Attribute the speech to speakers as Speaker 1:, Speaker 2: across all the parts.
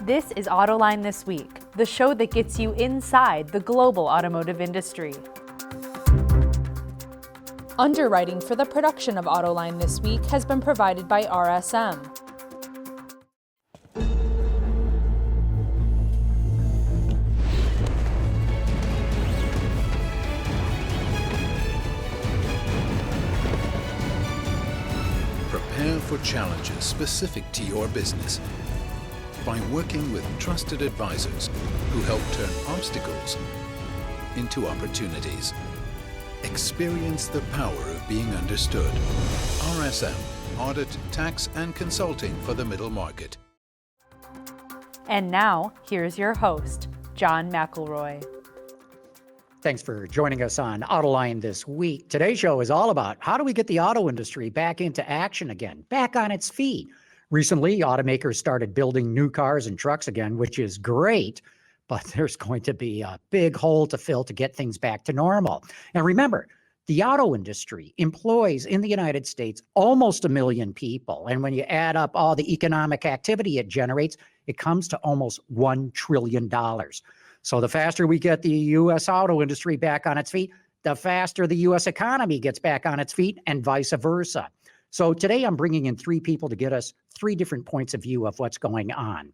Speaker 1: This is Autoline This Week, the show that gets you inside the global automotive industry. Underwriting for the production of Autoline This Week has been provided by RSM.
Speaker 2: Prepare for challenges specific to your business by working with trusted advisors who help turn obstacles into opportunities. Experience the power of being understood. RSM, Audit, Tax, and Consulting for the Middle Market.
Speaker 1: And now, here's your host, John McElroy.
Speaker 3: Thanks for joining us on Autoline This Week. Today's show is all about how do we get the auto industry back into action again, back on its feet. Recently, automakers started building new cars and trucks again, which is great, but there's going to be a big hole to fill to get things back to normal. And remember, the auto industry employs in the United States almost 1 million people. And when you add up all the economic activity it generates, it comes to almost $1 trillion. So the faster we get the U.S. auto industry back on its feet, the faster the U.S. economy gets back on its feet and vice versa. So today I'm bringing in 3 people to get us 3 different points of view of what's going on.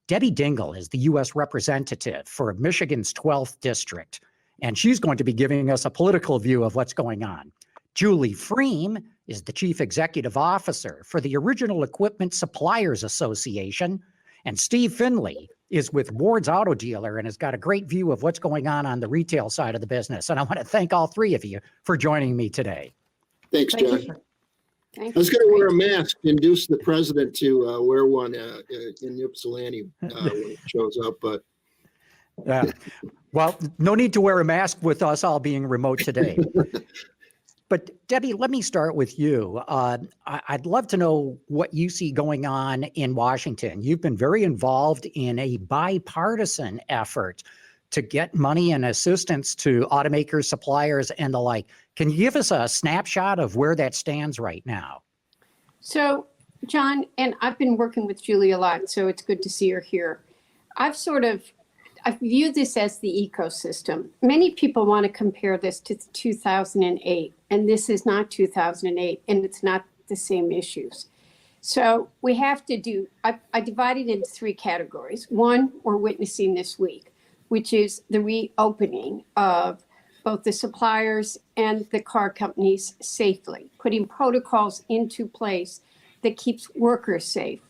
Speaker 3: Debbie Dingell is the U.S. representative for Michigan's 12th district, and she's going to be giving us a political view of what's going on. Julie Fream is the chief executive officer for the Original Equipment Suppliers Association, and Steve Finlay is with WardsAuto dealer and has got a great view of what's going on the retail side of the business. And I want to thank all 3 of you for joining me today.
Speaker 4: Thanks, John. I was going to wear a mask to induce the president to wear one in Ypsilanti when it shows up, but
Speaker 3: well, no need to wear a mask with us all being remote today. But Debbie, let me start with you. I'd love to know what you see going on in Washington. You've been very involved in a bipartisan effort to get money and assistance to automakers, suppliers, and the like. Can you give us a snapshot of where that stands right now?
Speaker 5: So, John, and I've been working with Julie a lot, so it's good to see her here. I view this as the ecosystem. Many people want to compare this to 2008, and this is not 2008, and it's not the same issues. So we have to do, I divided into 3 categories. One, we're witnessing this week, which is the reopening of both the suppliers and the car companies safely, putting protocols into place that keeps workers safe.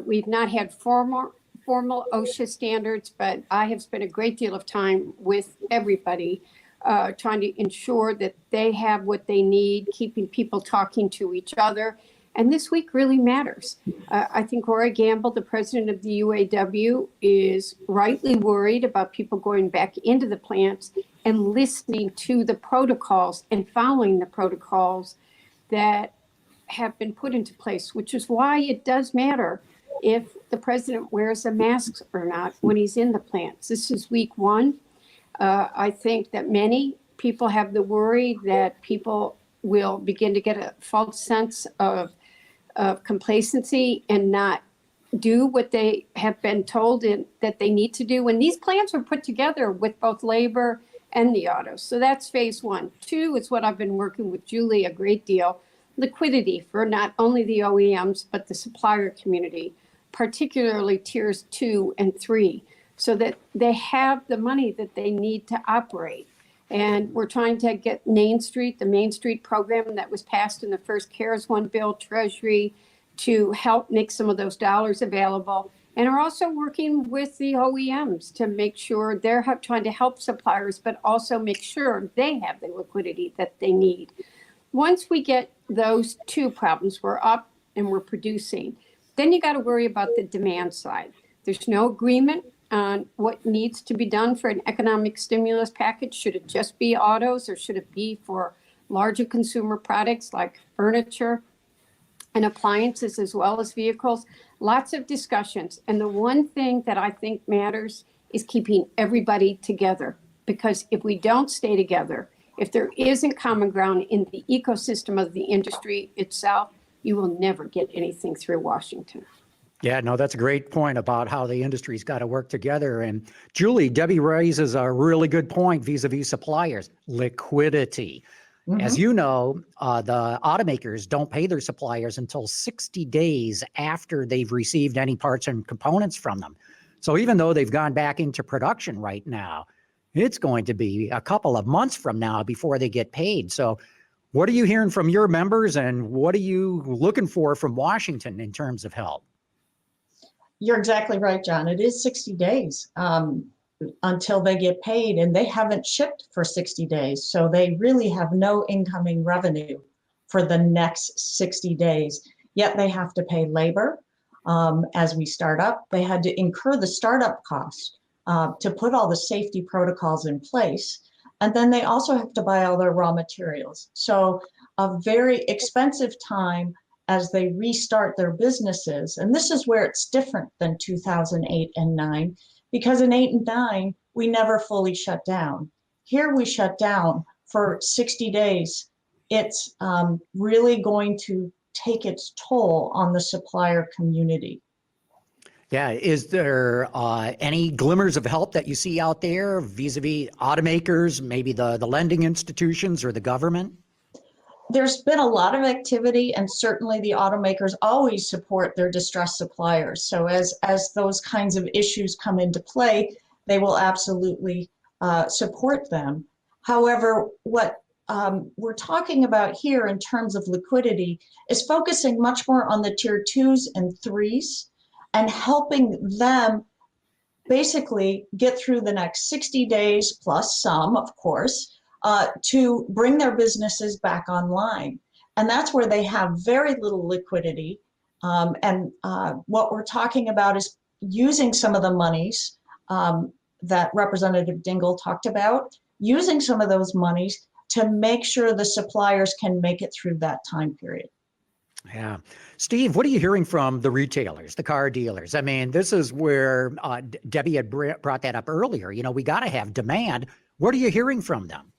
Speaker 5: We've not had formal OSHA standards, but I have spent a great deal of time with everybody trying to ensure that they have what they need, keeping people talking to each other. And this week really matters. I think Rory Gamble, the president of the UAW, is rightly worried about people going back into the plants and listening to the protocols and following the protocols that have been put into place, which is why it does matter if the president wears a mask or not when he's in the plants. This is week 1. I think that many people have the worry that people will begin to get a false sense of complacency and not do what they have been told that they need to do when these plans were put together with both labor and the autos. So that's phase 1. 2 is what I've been working with Julie a great deal, liquidity for not only the OEMs, but the supplier community, particularly tiers 2 and 3, so that they have the money that they need to operate. And we're trying to get the Main Street program that was passed in the first CARES 1 bill, Treasury, to help make some of those dollars available. And are also working with the OEMs to make sure they're trying to help suppliers, but also make sure they have the liquidity that they need. Once we get those 2 problems, we're up and we're producing, then you got to worry about the demand side. There's no agreement on what needs to be done for an economic stimulus package. Should it just be autos, or should it be for larger consumer products like furniture and appliances as well as vehicles? Lots of discussions. And the one thing that I think matters is keeping everybody together, because if we don't stay together, if there isn't common ground in the ecosystem of the industry itself, you will never get anything through Washington.
Speaker 3: Yeah, no, that's a great point about how the industry's got to work together. And Julie, Debbie raises a really good point vis-a-vis suppliers, liquidity. As you know, the automakers don't pay their suppliers until 60 days after they've received any parts and components from them. So even though they've gone back into production right now, it's going to be a couple of months from now before they get paid. So what are you hearing from your members, and what are you looking for from Washington in terms of help?
Speaker 6: You're exactly right, John. It is 60 days until they get paid, and they haven't shipped for 60 days. So they really have no incoming revenue for the next 60 days. Yet they have to pay labor as we start up. They had to incur the startup cost to put all the safety protocols in place. And then they also have to buy all their raw materials. So a very expensive time as they restart their businesses. And this is where it's different than 2008 and 9, because in 8 and 9, we never fully shut down. Here we shut down for 60 days. It's really going to take its toll on the supplier community.
Speaker 3: Yeah, is there any glimmers of help that you see out there vis-a-vis automakers, maybe the lending institutions or the government?
Speaker 6: There's been a lot of activity, and certainly the automakers always support their distressed suppliers. So as those kinds of issues come into play, they will absolutely support them. However, what we're talking about here in terms of liquidity is focusing much more on the tier 2s and 3s and helping them basically get through the next 60 days plus some, of course, to bring their businesses back online. And that's where they have very little liquidity. And what we're talking about is using some of the monies that Representative Dingell talked about, using some of those monies to make sure the suppliers can make it through that time period.
Speaker 3: Yeah. Steve, what are you hearing from the retailers, the car dealers? I mean, this is where Debbie had brought that up earlier. You know, we got to have demand. What are you hearing from them?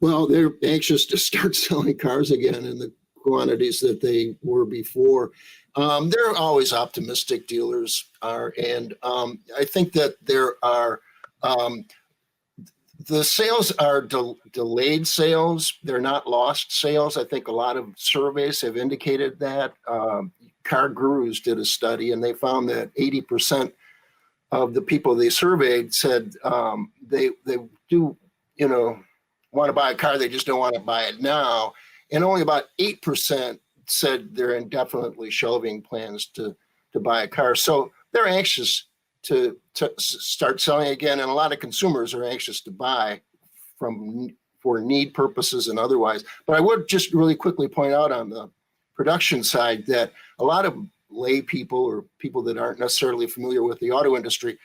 Speaker 4: Well, they're anxious to start selling cars again in the quantities that they were before. They're always optimistic, dealers are. And I think that there are, the sales are delayed sales. They're not lost sales. I think a lot of surveys have indicated that. Car Gurus did a study, and they found that 80% of the people they surveyed said they do, you know, want to buy a car, they just don't want to buy it now. And only about 8% said they're indefinitely shelving plans to buy a car. So they're anxious to start selling again. And a lot of consumers are anxious to buy for need purposes and otherwise. But I would just really quickly point out on the production side that a lot of lay people or people that aren't necessarily familiar with the auto industry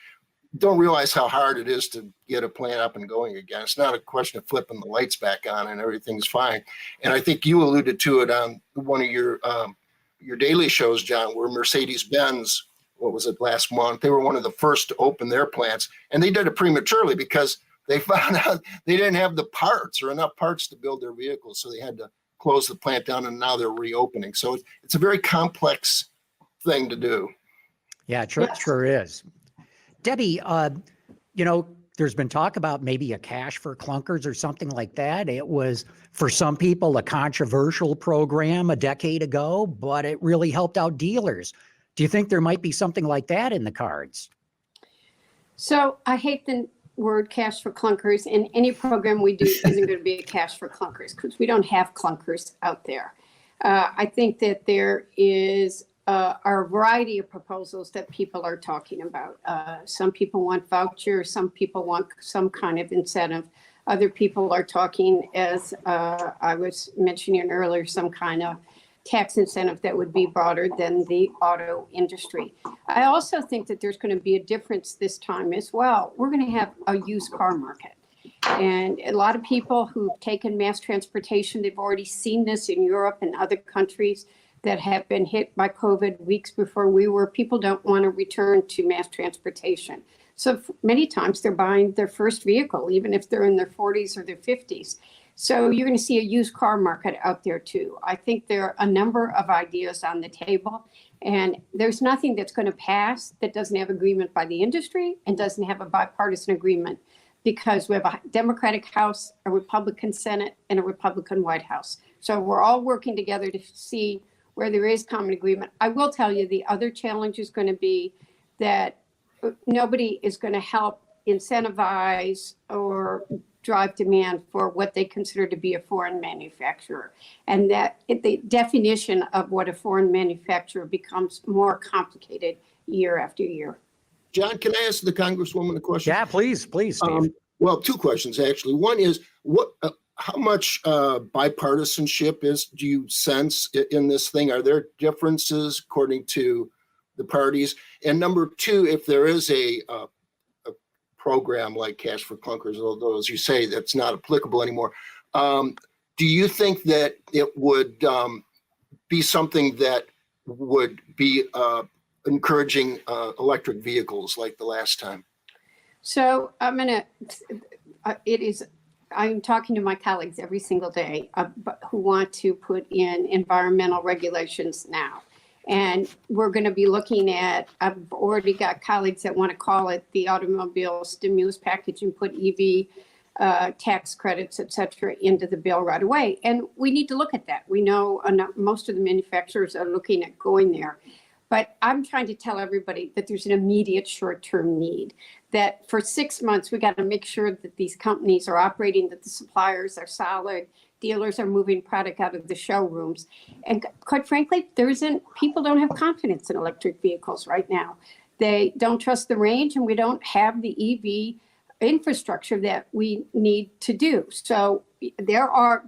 Speaker 4: don't realize how hard it is to get a plant up and going again. It's not a question of flipping the lights back on and everything's fine. And I think you alluded to it on one of your daily shows, John, where Mercedes-Benz, what was it, last month, they were one of the first to open their plants, and they did it prematurely because they found out they didn't have the parts or enough parts to build their vehicles. So they had to close the plant down, and now they're reopening. So it's a very complex thing to do.
Speaker 3: Yeah, it sure is. Debbie, you know, there's been talk about maybe a cash for clunkers or something like that. It was, for some people, a controversial program a decade ago, but it really helped out dealers. Do you think there might be something like that in the cards? So
Speaker 5: I hate the word cash for clunkers, and any program we do isn't going to be a cash for clunkers because we don't have clunkers out there. I think that there is are a variety of proposals that people are talking about. Some people want vouchers, some people want some kind of incentive. Other people are talking, as I was mentioning earlier, some kind of tax incentive that would be broader than the auto industry. I also think that there's going to be a difference this time as well. We're going to have a used car market. And a lot of people who've taken mass transportation, they've already seen this in Europe and other countries that have been hit by COVID weeks before we were. People don't want to return to mass transportation. So many times they're buying their first vehicle, even if they're in their 40s or their 50s. So you're going to see a used car market out there too. I think there are a number of ideas on the table, and there's nothing that's going to pass that doesn't have agreement by the industry and doesn't have a bipartisan agreement, because we have a Democratic House, a Republican Senate, and a Republican White House. So we're all working together to see where there is common agreement. I will tell you the other challenge is going to be that nobody is going to help incentivize or drive demand for what they consider to be a foreign manufacturer. And that the definition of what a foreign manufacturer becomes more complicated year after year.
Speaker 4: John, can I ask the Congresswoman a question?
Speaker 3: Yeah, please, Steve.
Speaker 4: Well, two questions, actually. One is, how much bipartisanship do you sense in this thing? Are there differences according to the parties? And number two, if there is a program like Cash for Clunkers, although as you say, that's not applicable anymore, do you think that it would be something that would be encouraging electric vehicles like the last time?
Speaker 5: So I'm talking to my colleagues every single day who want to put in environmental regulations now. And we're going to be looking at, I've already got colleagues that want to call it the automobile stimulus package and put EV tax credits, et cetera, into the bill right away. And we need to look at that. We know most of the manufacturers are looking at going there. But I'm trying to tell everybody that there's an immediate short-term need, that for 6 months, we got to make sure that these companies are operating, that the suppliers are solid, dealers are moving product out of the showrooms. And quite frankly, people don't have confidence in electric vehicles right now. They don't trust the range, and we don't have the EV infrastructure that we need to do. So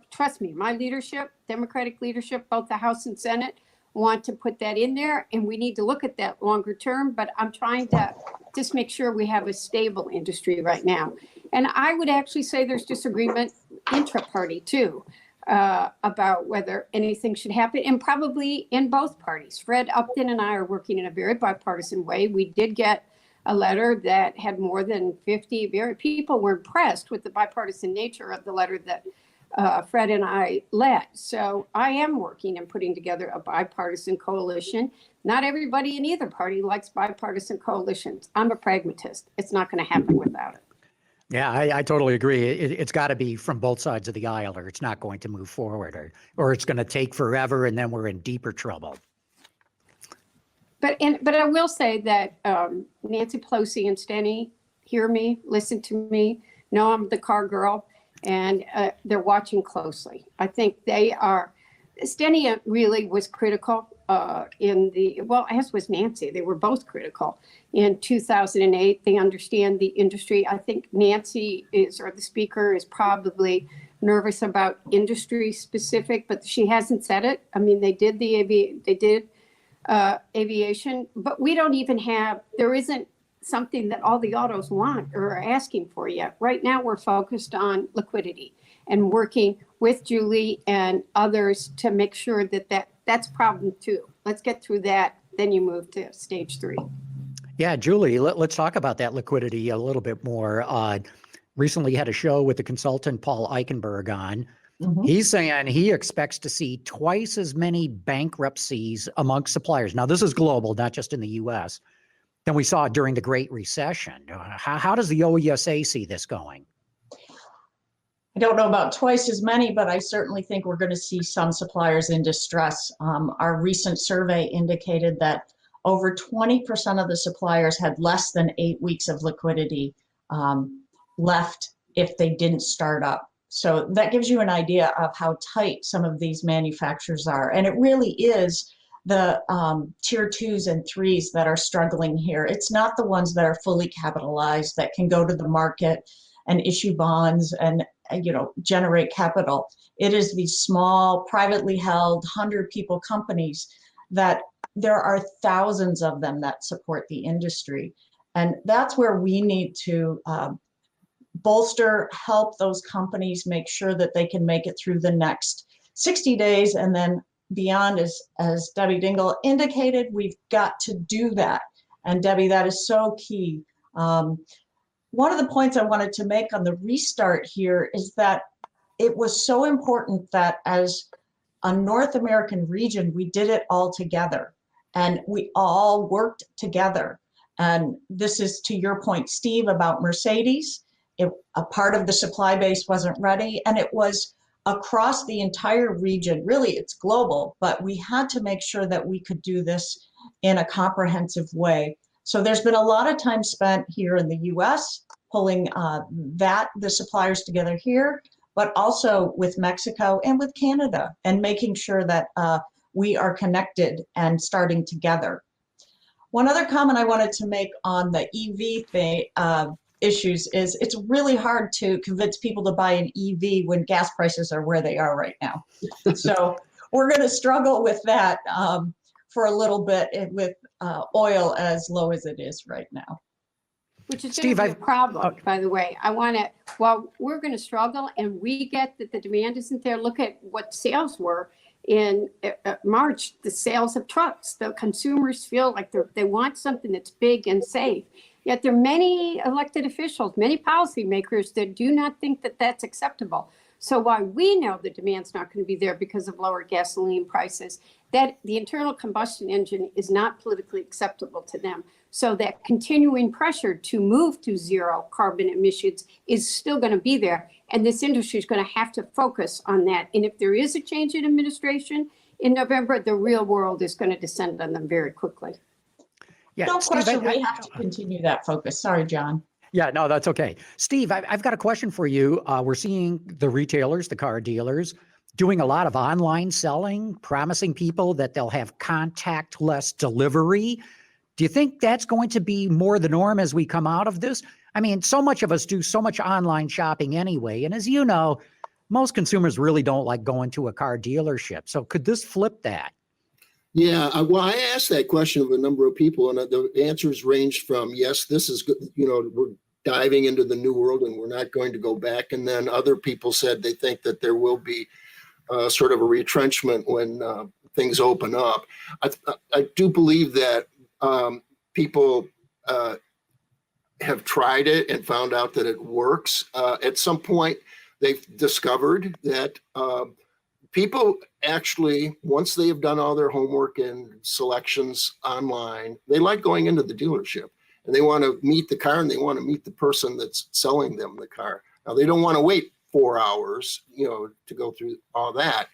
Speaker 5: trust me, my leadership, Democratic leadership, both the House and Senate, want to put that in there, and we need to look at that longer term, but I'm trying to just make sure we have a stable industry right now. And I would actually say there's disagreement intra-party too, about whether anything should happen, and probably in both parties. Fred Upton and I are working in a very bipartisan way. We did get a letter that had more than 50 people were impressed with the bipartisan nature of the letter that Fred and I led. So I am working and putting together a bipartisan coalition. Not everybody in either party likes bipartisan coalitions. I'm a pragmatist. It's not going to happen without it.
Speaker 3: Yeah, I totally agree. It's got to be from both sides of the aisle, or it's not going to move forward, or it's going to take forever, and then we're in deeper trouble.
Speaker 5: But I will say that Nancy Pelosi and Steny hear me, listen to me, know I'm the car girl, and they're watching closely. I think they are. Steny really was critical as was Nancy. They were both critical in 2008. They understand the industry. I think Nancy the speaker is probably nervous about industry specific, but she hasn't said it. I mean, they did aviation, but we don't even there isn't something that all the autos want or are asking for yet. Right now, we're focused on liquidity and working with Julie and others to make sure that's problem 2. Let's get through that. Then you move to stage 3.
Speaker 3: Yeah, Julie, let's talk about that liquidity a little bit more. Recently had a show with the consultant Paul Eichenberg on. Mm-hmm. He's saying he expects to see twice as many bankruptcies amongst suppliers. Now, this is global, not just in the U.S., than we saw during the Great Recession. How does the OESA see this going?
Speaker 6: I don't know about twice as many, but I certainly think we're going to see some suppliers in distress. Our recent survey indicated that over 20% of the suppliers had less than 8 weeks of liquidity left if they didn't start up. So that gives you an idea of how tight some of these manufacturers are. And it really is the tier 2s and 3s that are struggling here. It's not the ones that are fully capitalized that can go to the market and issue bonds and generate capital. It is these small, privately held, 100-people companies that there are thousands of them that support the industry. And that's where we need to bolster, help those companies make sure that they can make it through the next 60 days and then beyond. As Debbie Dingell indicated, we've got to do that. And Debbie, that is so key. One of the points I wanted to make on the restart here is that it was so important that as a North American region, we did it all together and we all worked together. And this is to your point, Steve, about Mercedes. A part of the supply base wasn't ready, and it was across the entire region. Really, it's global, but we had to make sure that we could do this in a comprehensive way. So there's been a lot of time spent here in the US pulling the suppliers together here, but also with Mexico and with Canada, and making sure that we are connected and starting together. One other comment I wanted to make on the EV issues is it's really hard to convince people to buy an EV when gas prices are where they are right now. So we're going to struggle with that for a little bit with oil as low as it is right now.
Speaker 5: Which is going to be a problem, by the way. Well, we're going to struggle, and we get that the demand isn't there. Look at what sales were in March, the sales of trucks. The consumers feel like they want something that's big and safe. Yet there are many elected officials, many policymakers that do not think that that's acceptable. So while we know the demand's not going to be there because of lower gasoline prices, that the internal combustion engine is not politically acceptable to them. So that continuing pressure to move to zero carbon emissions is still going to be there. And this industry is going to have to focus on that. And if there is a change in administration in November, the real world is going to descend on them very quickly.
Speaker 3: Yeah,
Speaker 6: No
Speaker 3: Steve,
Speaker 6: question, we have to continue that focus. Sorry, John.
Speaker 3: Yeah, no, that's okay. Steve, I've got a question for you. We're seeing the retailers, the car dealers, doing a lot of online selling, promising people that they'll have contactless delivery. Do you think that's going to be more the norm as we come out of this? I mean, so much of us do so much online shopping anyway. And as you know, most consumers really don't like going to a car dealership. So could this flip that?
Speaker 4: Yeah, well, I asked that question of a number of people, and the answers ranged from, yes, this is good, we're diving into the new world and we're not going to go back. And then other people said they think that there will be sort of a retrenchment when things open up. I do believe that people have tried it and found out that it works. At some point, they've discovered that people actually, once they have done all their homework and selections online, they like going into the dealership and they want to meet the car and they want to meet the person that's selling them the car. Now, they don't want to wait 4 hours, to go through all that,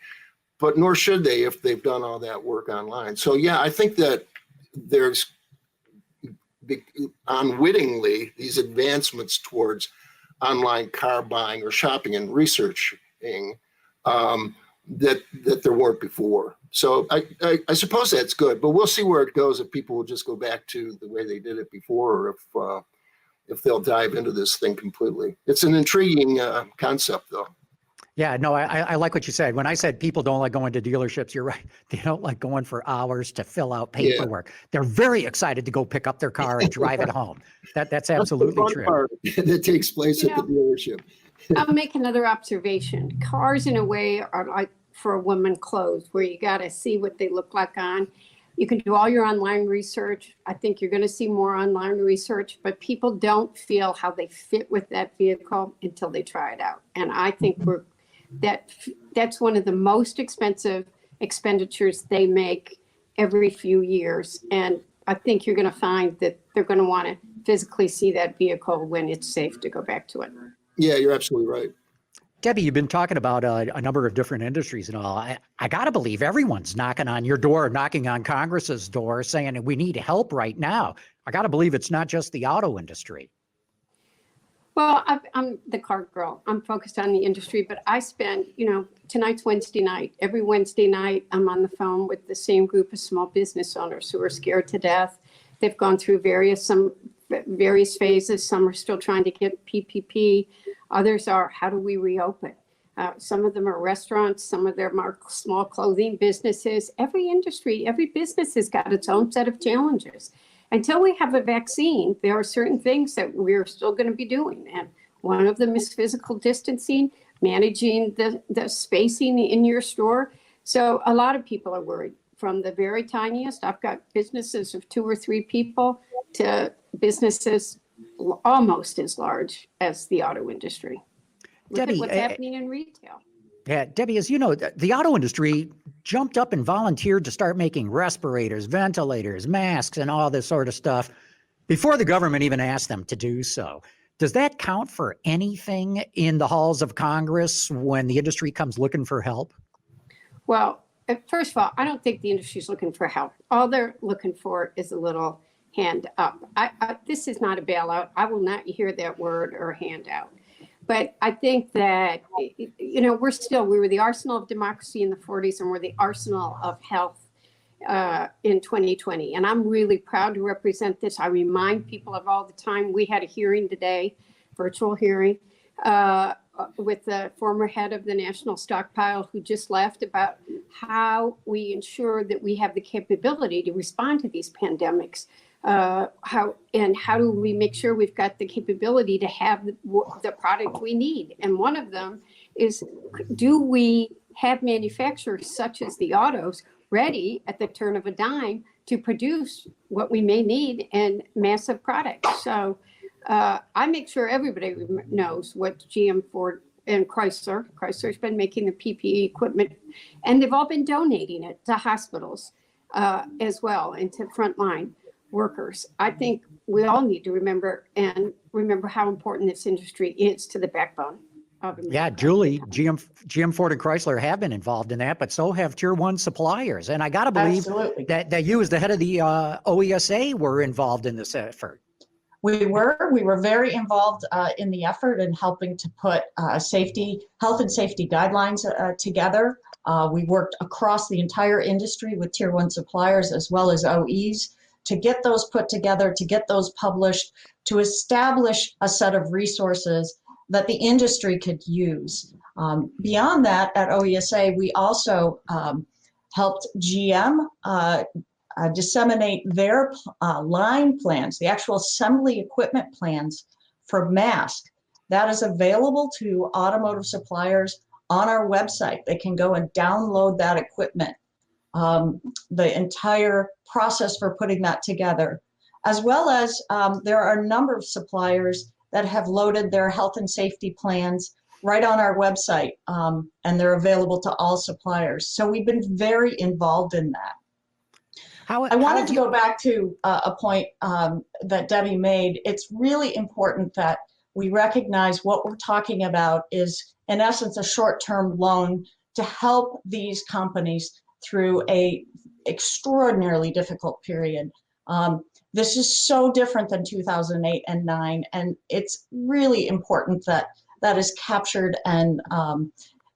Speaker 4: but nor should they if they've done all that work online. So, yeah, I think that there's unwittingly these advancements towards online car buying or shopping and researching that there weren't before. So I suppose that's good, but we'll see where it goes if people will just go back to the way they did it before, or if they'll dive into this thing completely. It's an intriguing concept, though.
Speaker 3: Yeah, no, I like what you said. When I said people don't like going to dealerships, you're right. They don't like going for hours to fill out paperwork. Yeah. They're very excited to go pick up their car and drive it home. That's absolutely true.
Speaker 4: Part that takes place at the dealership.
Speaker 5: I'll make another observation. Cars, in a way, are like, for a woman, clothes, where you got to see what they look like on. You can do all your online research. I think you're going to see more online research, but people don't feel how they fit with that vehicle until they try it out. And I think that's one of the most expensive expenditures they make every few years. And I think you're going to find that they're going to want to physically see that vehicle when it's safe to go back to it.
Speaker 4: Yeah, you're absolutely right.
Speaker 3: Debbie, you've been talking about a number of different industries and all. I got to believe everyone's knocking on your door, knocking on Congress's door, saying we need help right now. I got to believe it's not just the auto industry.
Speaker 5: Well, I'm the car girl. I'm focused on the industry, but I spend, tonight's Wednesday night. Every Wednesday night, I'm on the phone with the same group of small business owners who are scared to death. They've gone through various phases. Some are still trying to get PPP. Others are, how do we reopen? Some of them are restaurants. Some of them are small clothing businesses. Every industry, every business has got its own set of challenges. Until we have a vaccine, there are certain things that we're still going to be doing. And one of them is physical distancing, managing the spacing in your store. So a lot of people are worried. From the very tiniest, I've got businesses of 2 or 3 people, to businesses almost as large as the auto industry. Look
Speaker 3: Debbie,
Speaker 5: at what's happening in retail.
Speaker 3: Yeah, Debbie, as you know, the auto industry jumped up and volunteered to start making respirators, ventilators, masks, and all this sort of stuff before the government even asked them to do so. Does that count for anything in the halls of Congress when the industry comes looking for help?
Speaker 5: Well, first of all, I don't think the industry's looking for help. All they're looking for is a little hand up. This is not a bailout. I will not hear that word or handout. But I think that, we were the arsenal of democracy in the 40s, and we're the arsenal of health in 2020. And I'm really proud to represent this. I remind people of all the time. We had a hearing today, virtual hearing, with the former head of the National Stockpile who just left, about how we ensure that we have the capability to respond to these pandemics. How do we make sure we've got the capability to have the product we need? And one of them is, do we have manufacturers such as the autos ready at the turn of a dime to produce what we may need in massive products? So I make sure everybody knows what GM, Ford, and Chrysler's been making the PPE equipment, and they've all been donating it to hospitals as well, and to frontline workers. I think we all need to remember how important this industry is to the backbone of America.
Speaker 3: Yeah, Julie, GM, Ford, and Chrysler have been involved in that, but so have Tier 1 suppliers. And I got to believe that you, as the head of the OESA, were involved in this effort.
Speaker 6: We were very involved in the effort in helping to put health and safety guidelines together. We worked across the entire industry with Tier 1 suppliers as well as OEs to get those put together, to get those published, to establish a set of resources that the industry could use. Beyond that, at OESA, we also helped GM disseminate their line plans, the actual assembly equipment plans for masks. That is available to automotive suppliers on our website. They can go and download that equipment, the entire process for putting that together, as well as there are a number of suppliers that have loaded their health and safety plans right on our website, and they're available to all suppliers. So we've been very involved in that. I wanted to go back to a point that Debbie made. It's really important that we recognize what we're talking about is, in essence, a short-term loan to help these companies through a extraordinarily difficult period. This is so different than 2008 and 9, and it's really important that that is captured and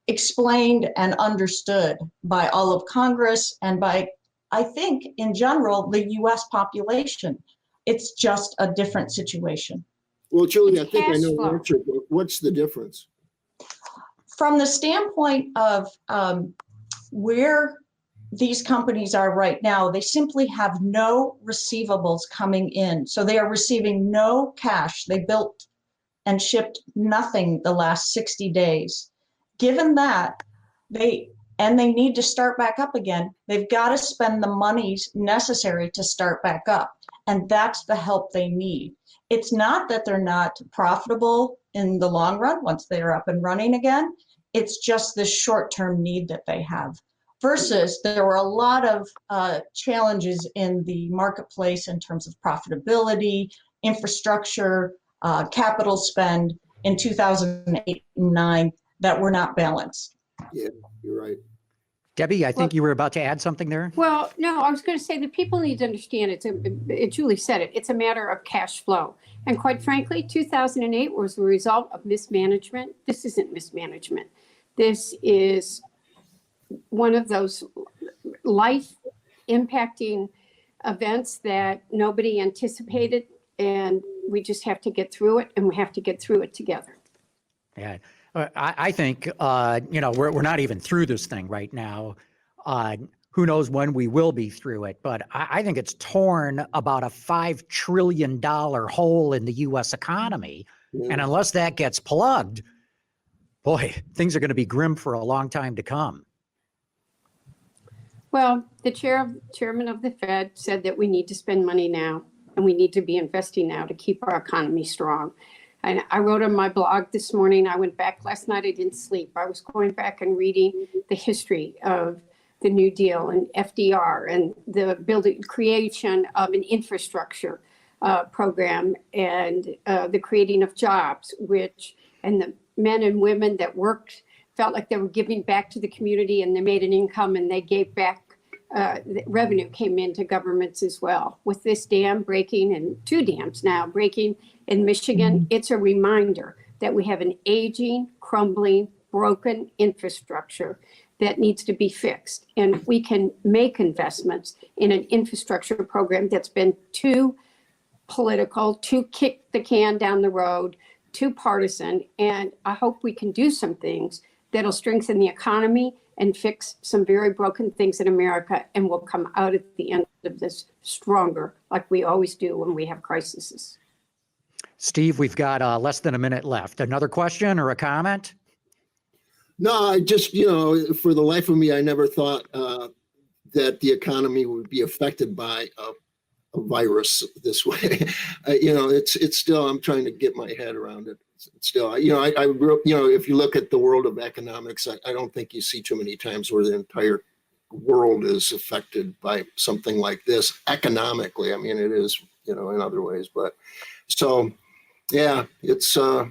Speaker 6: explained and understood by all of Congress and by, I think, in general, the U.S. population. It's just a different situation.
Speaker 4: Well, Julie, I think I know the answer, but what's the difference?
Speaker 6: From the standpoint of where these companies are right now, they simply have no receivables coming in. So they are receiving no cash. They built and shipped nothing the last 60 days. Given that, they need to start back up again, they've got to spend the monies necessary to start back up. And that's the help they need. It's not that they're not profitable in the long run once they're up and running again. It's just the short-term need that they have. Versus there were a lot of challenges in the marketplace in terms of profitability, infrastructure, capital spend in 2008 and 9 that were not balanced.
Speaker 4: Yeah, you're right.
Speaker 3: Debbie, I think you were about to add something there.
Speaker 5: Well, no, I was going to say that people need to understand, Julie said it, it's a matter of cash flow. And quite frankly, 2008 was the result of mismanagement. This isn't mismanagement. This is one of those life-impacting events that nobody anticipated, and we just have to get through it, and we have to get through it together.
Speaker 3: Yeah, I think, we're not even through this thing right now. Who knows when we will be through it, but I think it's torn about a $5 trillion hole in the U.S. economy. Yeah. And unless that gets plugged, boy, things are going to be grim for a long time to come.
Speaker 5: Well, the chairman of the Fed said that we need to spend money now, and we need to be investing now to keep our economy strong. And I wrote on my blog this morning, I went back last night, I didn't sleep. I was going back and reading the history of the New Deal and FDR and the creation of an infrastructure program and the creating of jobs, and the men and women that worked felt like they were giving back to the community, and they made an income and they gave back. The revenue came into governments as well. With this dam breaking, and 2 dams now breaking in Michigan, it's a reminder that we have an aging, crumbling, broken infrastructure that needs to be fixed. And we can make investments in an infrastructure program that's been too political, too kick the can down the road, too partisan. And I hope we can do some things that'll strengthen the economy and fix some very broken things in America, and we'll come out at the end of this stronger, like we always do when we have crises.
Speaker 3: Steve, we've got less than a minute left. Another question or a comment?
Speaker 4: No, I just, for the life of me, I never thought that the economy would be affected by a virus this way. It's still, I'm trying to get my head around it. Still, if you look at the world of economics, I don't think you see too many times where the entire world is affected by something like this economically. I mean, it is, in other ways, but so, yeah, it's a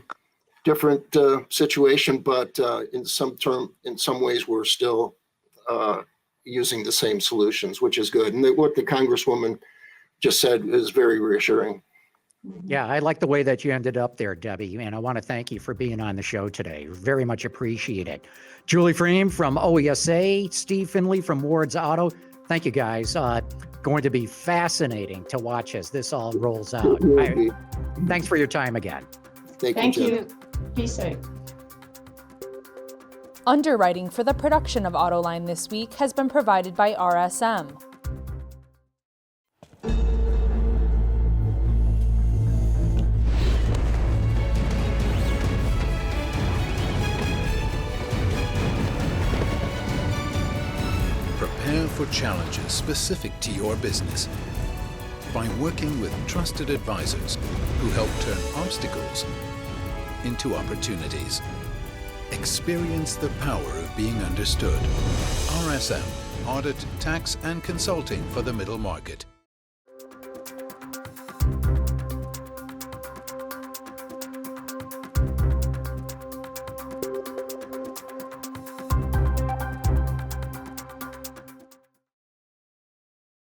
Speaker 4: different situation, but in some ways, we're still using the same solutions, which is good. And what the Congresswoman just said is very reassuring.
Speaker 3: Yeah, I like the way that you ended up there, Debbie, and I want to thank you for being on the show today. Very much appreciate it. Julie Fream from OESA, Steve Finlay from WardsAuto. Thank you, guys. Going to be fascinating to watch as this all rolls out. Thanks for your time again.
Speaker 4: Thank you.
Speaker 6: Be safe.
Speaker 1: Underwriting for the production of Autoline this week has been provided by RSM.
Speaker 2: Prepare for challenges specific to your business by working with trusted advisors who help turn obstacles into opportunities. Experience the power of being understood. RSM, Audit, Tax, and Consulting for the Middle Market.